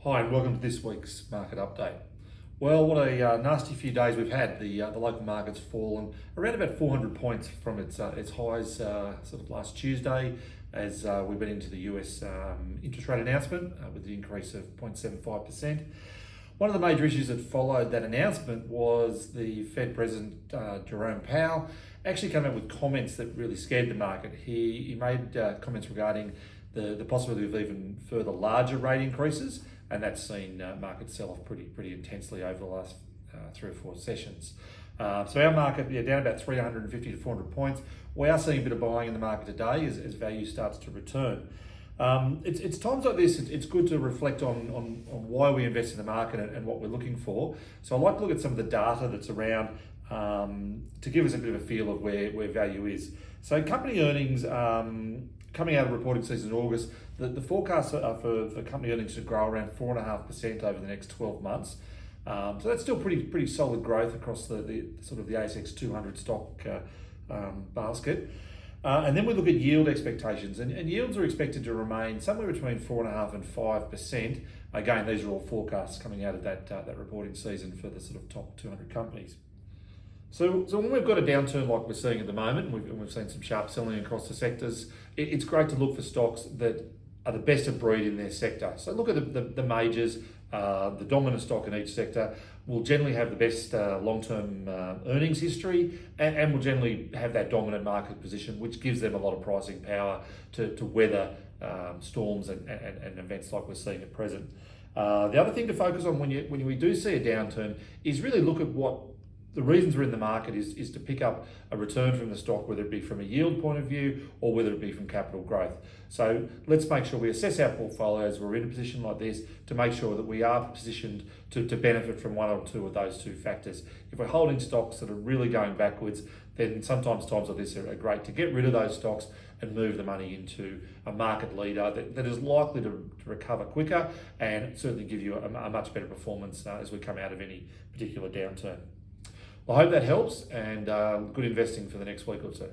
Hi, and welcome to this week's market update. Well, what a nasty few days we've had. The local market's fallen around about 400 points from its highs sort of last Tuesday, as we went into the US interest rate announcement with the increase of 0.75%. One of the major issues that followed that announcement was the Fed President Jerome Powell actually came out with comments that really scared the market. He made comments regarding the possibility of even further larger rate increases, and that's seen markets sell off pretty intensely over the last 3 or 4 sessions. So our market, down about 350 to 400 points. We are seeing a bit of buying in the market today as value starts to return. It's times like this, it's good to reflect on why we invest in the market and what we're looking for. So I like to look at some of the data that's around to give us a bit of a feel of where value is. So company earnings, coming out of reporting season in August, the forecasts are for company earnings to grow around 4.5% over the next 12 months. So that's still pretty solid growth across the sort of the ASX 200 stock basket. And then we look at yield expectations, and yields are expected to remain somewhere between 4.5% and 5%. Again, these are all forecasts coming out of that reporting season for the sort of top 200 companies. So when we've got a downturn like we're seeing at the moment, and we've seen some sharp selling across the sectors, it's great to look for stocks that are the best of breed in their sector. So look at the majors, the dominant stock in each sector will generally have the best long-term earnings history and will generally have that dominant market position, which gives them a lot of pricing power to weather storms and events like we're seeing at present. The other thing to focus on when we do see a downturn is really look at what the reasons we're in the market is to pick up a return from the stock, whether it be from a yield point of view or whether it be from capital growth. So let's make sure we assess our portfolios. We're in a position like this to make sure that we are positioned to benefit from one or two of those two factors. If we're holding stocks that are really going backwards, then sometimes times like this are great to get rid of those stocks and move the money into a market leader that is likely to recover quicker and certainly give you a much better performance as we come out of any particular downturn. I hope that helps, and good investing for the next week or two.